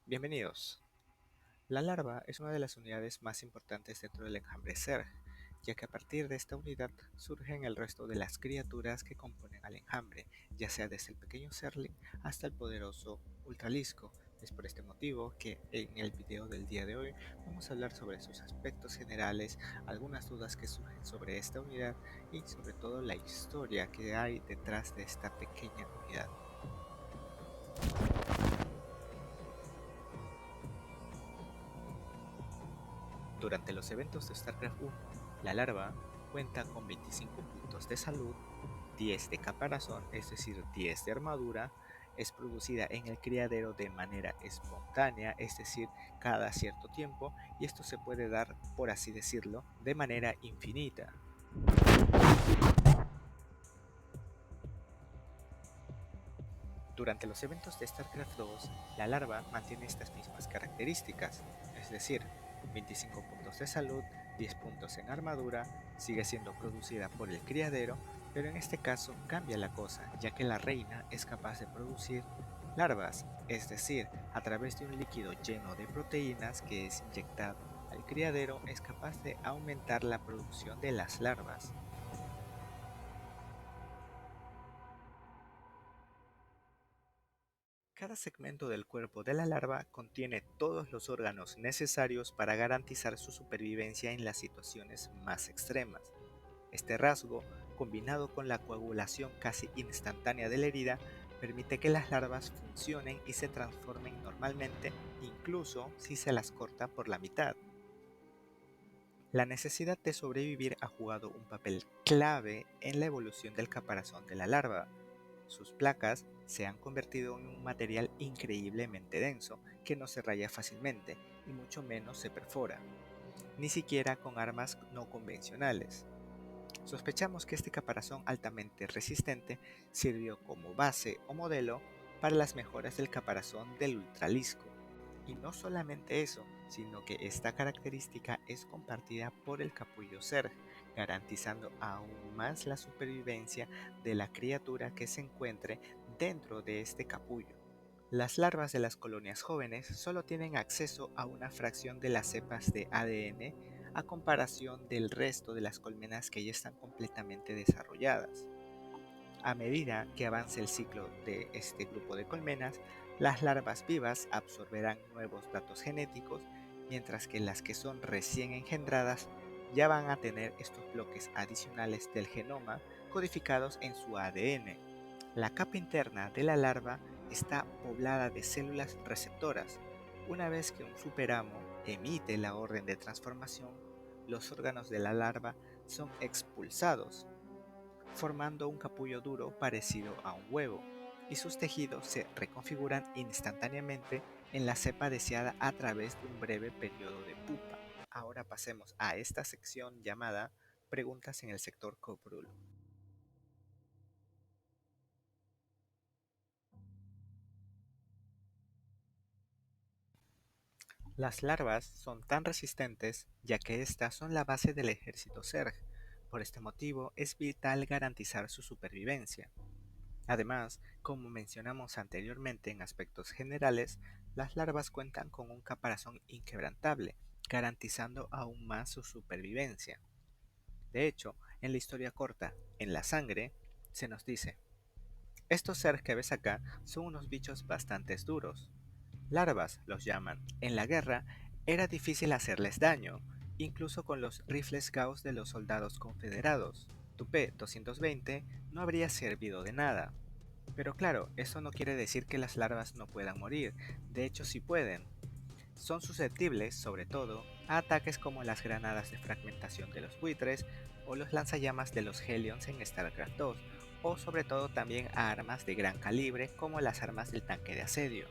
Bienvenidos. La larva es una de las unidades más importantes dentro del enjambre Zerg, ya que a partir de esta unidad surgen el resto de las criaturas que componen al enjambre, ya sea desde el pequeño Zergling hasta el poderoso Ultralisco. Es por este motivo que en el video del día de hoy vamos a hablar sobre sus aspectos generales, algunas dudas que surgen sobre esta unidad y sobre todo la historia que hay detrás de esta pequeña unidad. Durante los eventos de StarCraft 1, la larva cuenta con 25 puntos de salud, 10 de caparazón, es decir, 10 de armadura, es producida en el criadero de manera espontánea, es decir, cada cierto tiempo, y esto se puede dar, por así decirlo, de manera infinita. Durante los eventos de StarCraft 2, la larva mantiene estas mismas características, es decir, 25 puntos de salud, 10 puntos en armadura, sigue siendo producida por el criadero, pero en este caso cambia la cosa, ya que la reina es capaz de producir larvas, es decir, a través de un líquido lleno de proteínas que es inyectado al criadero, es capaz de aumentar la producción de las larvas. Cada segmento del cuerpo de la larva contiene todos los órganos necesarios para garantizar su supervivencia en las situaciones más extremas. Este rasgo, combinado con la coagulación casi instantánea de la herida, permite que las larvas funcionen y se transformen normalmente, incluso si se las corta por la mitad. La necesidad de sobrevivir ha jugado un papel clave en la evolución del caparazón de la larva. Sus placas se han convertido en un material increíblemente denso que no se raya fácilmente y mucho menos se perfora, ni siquiera con armas no convencionales. Sospechamos que este caparazón altamente resistente sirvió como base o modelo para las mejoras del caparazón del Ultralisco. Y no solamente eso, sino que esta característica es compartida por el capullo Zerg, garantizando aún más la supervivencia de la criatura que se encuentre dentro de este capullo. Las larvas de las colonias jóvenes solo tienen acceso a una fracción de las cepas de ADN a comparación del resto de las colmenas que ya están completamente desarrolladas. A medida que avance el ciclo de este grupo de colmenas, las larvas vivas absorberán nuevos datos genéticos, mientras que las que son recién engendradas ya van a tener estos bloques adicionales del genoma codificados en su ADN. La capa interna de la larva está poblada de células receptoras. Una vez que un superamo emite la orden de transformación, los órganos de la larva son expulsados, formando un capullo duro parecido a un huevo, y sus tejidos se reconfiguran instantáneamente en la cepa deseada a través de un breve periodo de pupa. Ahora pasemos a esta sección llamada Preguntas en el sector Coprul. Las larvas son tan resistentes ya que estas son la base del ejército Zerg. Por este motivo es vital garantizar su supervivencia. Además, como mencionamos anteriormente en aspectos generales, las larvas cuentan con un caparazón inquebrantable, garantizando aún más su supervivencia. De hecho, en la historia corta, En la sangre, se nos dice: estos seres que ves acá son unos bichos bastante duros. Larvas los llaman. En la guerra era difícil hacerles daño, incluso con los rifles Gauss de los soldados confederados. Tu P-220 no habría servido de nada. Pero claro, eso no quiere decir que las larvas no puedan morir, de hecho sí pueden. Son susceptibles, sobre todo, a ataques como las granadas de fragmentación de los buitres o los lanzallamas de los Hellions en StarCraft 2, o sobre todo también a armas de gran calibre como las armas del tanque de asedio.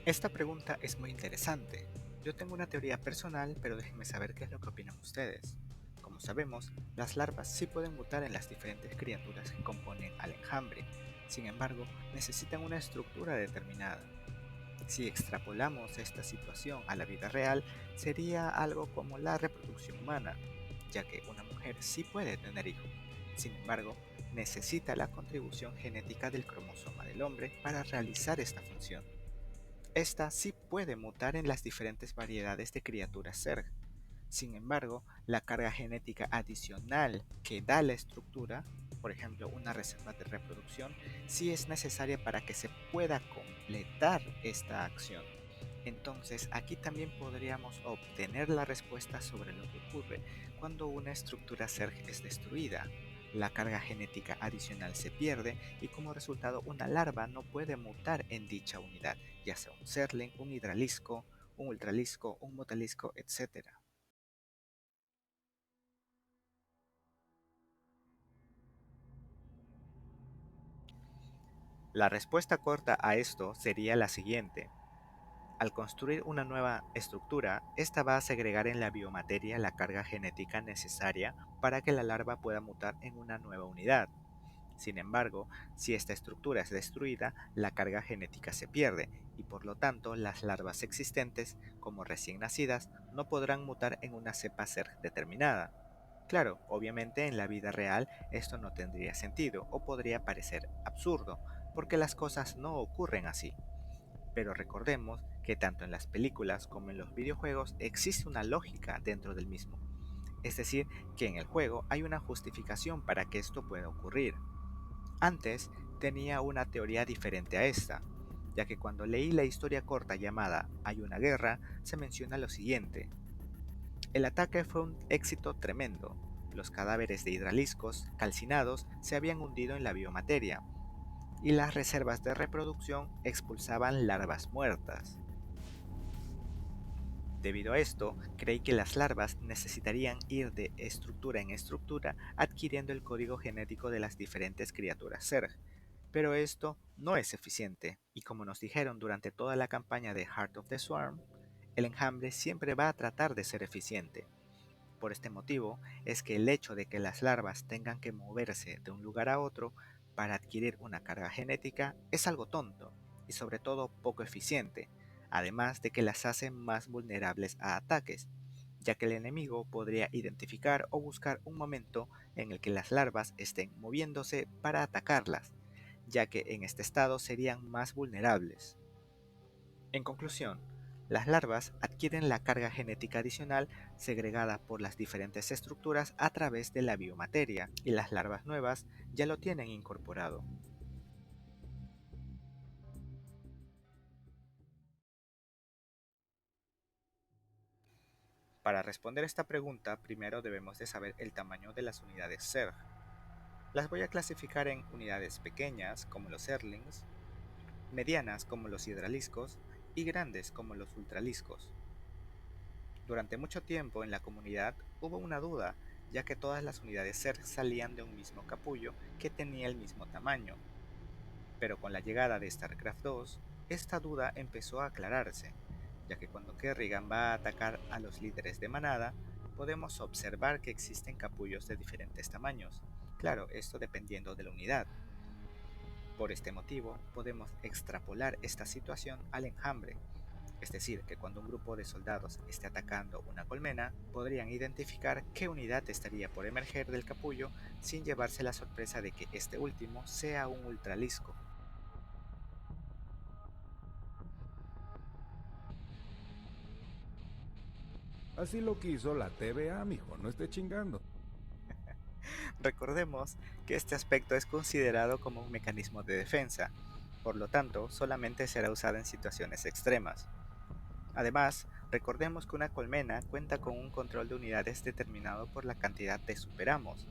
Esta pregunta es muy interesante. Yo tengo una teoría personal, pero déjenme saber qué es lo que opinan ustedes. Como sabemos, las larvas sí pueden mutar en las diferentes criaturas que componen al enjambre, sin embargo, necesitan una estructura determinada. Si extrapolamos esta situación a la vida real, sería algo como la reproducción humana, ya que una mujer sí puede tener hijos, Sin embargo, necesita la contribución genética del cromosoma del hombre para realizar esta función. Esta sí puede mutar en las diferentes variedades de criaturas Zerg. Sin embargo, la carga genética adicional que da la estructura, por ejemplo una reserva de reproducción, sí es necesaria para que se pueda completar esta acción. Entonces, aquí también podríamos obtener la respuesta sobre lo que ocurre cuando una estructura Zerg es destruida. La carga genética adicional se pierde y como resultado una larva no puede mutar en dicha unidad, ya sea un Zergling, un Hidralisco, un Ultralisco, un Mutalisco, etc. La respuesta corta a esto sería la siguiente. Al construir una nueva estructura, esta va a segregar en la biomateria la carga genética necesaria para que la larva pueda mutar en una nueva unidad. Sin embargo, si esta estructura es destruida, la carga genética se pierde y por lo tanto las larvas existentes, como recién nacidas, no podrán mutar en una cepa ser determinada. Claro, obviamente en la vida real esto no tendría sentido o podría parecer absurdo, porque las cosas no ocurren así. Pero recordemos que tanto en las películas como en los videojuegos existe una lógica dentro del mismo. Es decir, que en el juego hay una justificación para que esto pueda ocurrir. Antes tenía una teoría diferente a esta, ya que cuando leí la historia corta llamada Hay una guerra, se menciona lo siguiente. El ataque fue un éxito tremendo. Los cadáveres de hidraliscos calcinados se habían hundido en la biomateria, y las reservas de reproducción expulsaban larvas muertas. Debido a esto, creí que las larvas necesitarían ir de estructura en estructura adquiriendo el código genético de las diferentes criaturas Zerg, pero esto no es eficiente, y como nos dijeron durante toda la campaña de Heart of the Swarm, el enjambre siempre va a tratar de ser eficiente. Por este motivo es que el hecho de que las larvas tengan que moverse de un lugar a otro para adquirir una carga genética es algo tonto y sobre todo poco eficiente, además de que las hace más vulnerables a ataques, ya que el enemigo podría identificar o buscar un momento en el que las larvas estén moviéndose para atacarlas, ya que en este estado serían más vulnerables. En conclusión, las larvas adquieren la carga genética adicional segregada por las diferentes estructuras a través de la biomateria, y las larvas nuevas ya lo tienen incorporado. Para responder esta pregunta, primero debemos de saber el tamaño de las unidades Zerg. Las voy a clasificar en unidades pequeñas, como los Zerglings, medianas, como los Hidraliscos, y grandes, como los Ultraliscos. Durante mucho tiempo en la comunidad hubo una duda, ya que todas las unidades Zerg salían de un mismo capullo que tenía el mismo tamaño. Pero con la llegada de StarCraft 2, esta duda empezó a aclararse, ya que cuando Kerrigan va a atacar a los líderes de manada, podemos observar que existen capullos de diferentes tamaños. Claro, esto dependiendo de la unidad. Por este motivo, podemos extrapolar esta situación al enjambre, es decir, que cuando un grupo de soldados esté atacando una colmena, podrían identificar qué unidad estaría por emerger del capullo sin llevarse la sorpresa de que este último sea un ultralisco. Así lo quiso la TVA, mijo, no esté chingando. Recordemos que este aspecto es considerado como un mecanismo de defensa, por lo tanto, solamente será usado en situaciones extremas. Además, recordemos que una colmena cuenta con un control de unidades determinado por la cantidad de superamos.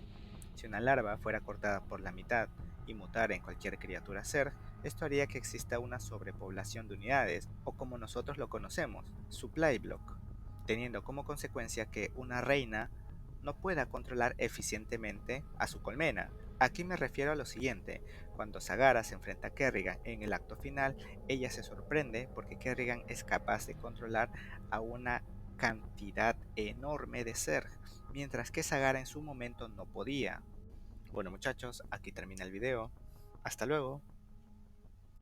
Si una larva fuera cortada por la mitad y mutara en cualquier criatura Zerg, esto haría que exista una sobrepoblación de unidades, o como nosotros lo conocemos, supply block, teniendo como consecuencia que una reina no pueda controlar eficientemente a su colmena. Aquí me refiero a lo siguiente: cuando Zagara se enfrenta a Kerrigan en el acto final, ella se sorprende porque Kerrigan es capaz de controlar a una cantidad enorme de Zerg, mientras que Zagara en su momento no podía. Bueno muchachos, aquí termina el video. Hasta luego.